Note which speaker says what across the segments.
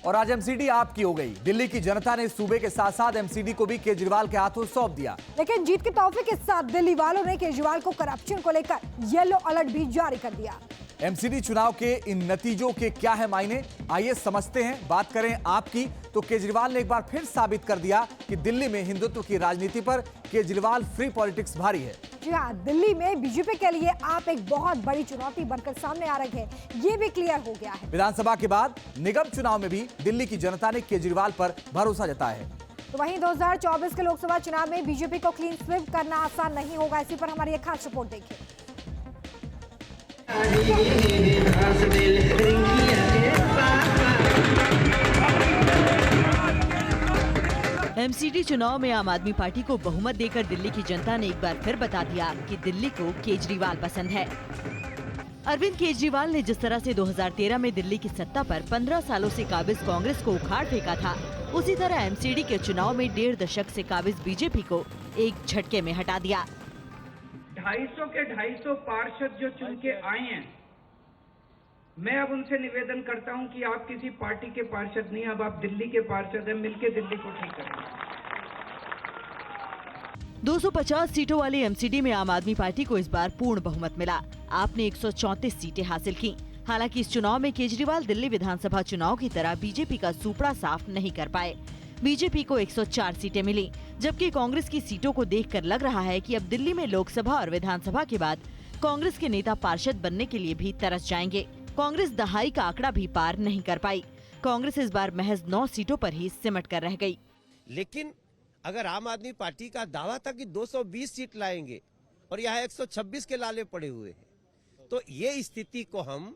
Speaker 1: और आज एमसीडी आपकी हो गई। दिल्ली की जनता ने सूबे के साथ साथ एमसीडी को भी केजरीवाल के हाथों सौंप दिया।
Speaker 2: लेकिन जीत के तोहफे के साथ दिल्ली वालों ने केजरीवाल को करप्शन को लेकर येलो अलर्ट भी जारी कर दिया।
Speaker 1: एमसीडी चुनाव के इन नतीजों के क्या है मायने, आइए समझते हैं। बात करें आपकी तो केजरीवाल ने एक बार फिर साबित कर दिया कि दिल्ली में हिंदुत्व की राजनीति पर केजरीवाल फ्री पॉलिटिक्स भारी है।
Speaker 2: जी हाँ, दिल्ली में बीजेपी के लिए आप एक बहुत बड़ी चुनौती बनकर सामने आ रहे हैं, ये भी क्लियर हो गया है।
Speaker 1: विधानसभा के बाद निगम चुनाव में भी दिल्ली की जनता ने केजरीवाल पर भरोसा जताया है।
Speaker 2: तो वहीं 2024 के लोकसभा चुनाव में बीजेपी को क्लीन स्वीप करना आसान नहीं होगा। इसी पर हमारी एक खास रिपोर्ट देखिए।
Speaker 3: एमसीडी चुनाव में आम आदमी पार्टी को बहुमत देकर दिल्ली की जनता ने एक बार फिर बता दिया कि दिल्ली को केजरीवाल पसंद है। अरविंद केजरीवाल ने जिस तरह से 2013 में दिल्ली की सत्ता पर 15 सालों से काबिज कांग्रेस को उखाड़ फेंका था, उसी तरह एमसीडी के चुनाव में 1.5 दशक से काबिज बीजेपी को एक झटके में हटा दिया।
Speaker 4: 250 के 250 पार्षद जो चुन के आए हैं, मैं अब उनसे निवेदन करता हूं कि आप किसी पार्टी के पार्षद नहीं, अब आप दिल्ली के पार्षद हैं, मिलके दिल्ली को ठीक करें।
Speaker 3: 250 सीटों वाली एमसीडी में आम आदमी पार्टी को इस बार पूर्ण बहुमत मिला। आपने 134 सीटें हासिल की। हालांकि इस चुनाव में केजरीवाल दिल्ली विधानसभा चुनाव की तरह बीजेपी का सूपड़ा साफ नहीं कर पाए। बीजेपी को 104 सीटें मिली, जबकि कांग्रेस की सीटों को देखकर लग रहा है कि अब दिल्ली में लोकसभा और विधानसभा के बाद कांग्रेस के नेता पार्षद बनने के लिए भी तरस जाएंगे। कांग्रेस दहाई का आंकड़ा भी पार नहीं कर पाई। कांग्रेस इस बार महज 9 सीटों पर ही सिमट कर रह गई।
Speaker 5: लेकिन अगर आम आदमी पार्टी का दावा था कि 220 सीट लाएंगे और यहाँ 126 के लाले पड़े हुए हैं, तो ये स्थिति को हम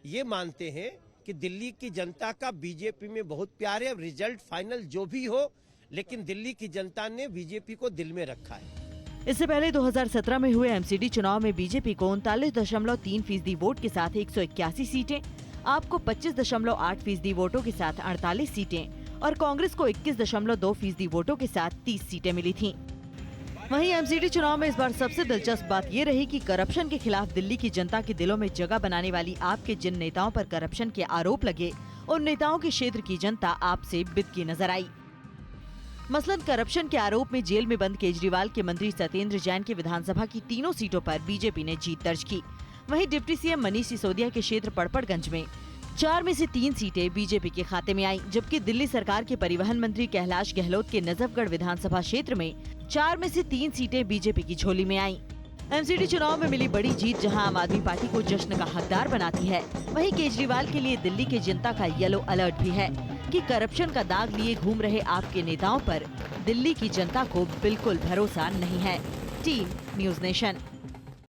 Speaker 5: ये मानते हैं कि दिल्ली की जनता का बीजेपी में बहुत प्यार है। रिजल्ट फाइनल जो भी हो, लेकिन दिल्ली की जनता ने बीजेपी को दिल में रखा है।
Speaker 3: इससे पहले 2017 में हुए एमसीडी चुनाव में बीजेपी को 39.3% वोट के साथ 181 सीटें, आपको 25.8% वोटों के साथ 48 सीटें और कांग्रेस को 21.2% वोटों के साथ 30 सीटें मिली थीं। वहीं एमसीडी चुनाव में इस बार सबसे दिलचस्प बात ये रही कि करप्शन के खिलाफ दिल्ली की जनता के दिलों में जगह बनाने वाली आपके जिन नेताओं पर करप्शन के आरोप लगे, उन नेताओं के क्षेत्र की जनता आपसे बिदकी नजर आई। मसलन करप्शन के आरोप में जेल में बंद केजरीवाल के मंत्री सत्येंद्र जैन के विधानसभा की तीनों सीटों पर बीजेपी ने जीत दर्ज की। वहीं डिप्टी सीएम मनीष सिसोदिया के क्षेत्र पड़पड़गंज में 4 में से 3 सीटें बीजेपी के खाते में आई, जबकि दिल्ली सरकार के परिवहन मंत्री कैलाश गहलोत के नजफगढ़ विधानसभा क्षेत्र में 4 में से 3 सीटें बीजेपी की झोली में आई। एमसीडी चुनाव में मिली बड़ी जीत जहां आम आदमी पार्टी को जश्न का हकदार बनाती है, वहीं केजरीवाल के लिए दिल्ली की जनता का येलो अलर्ट भी है कि करप्शन का दाग लिए घूम रहे आपके नेताओं पर दिल्ली की जनता को बिल्कुल भरोसा नहीं है। Team news nation.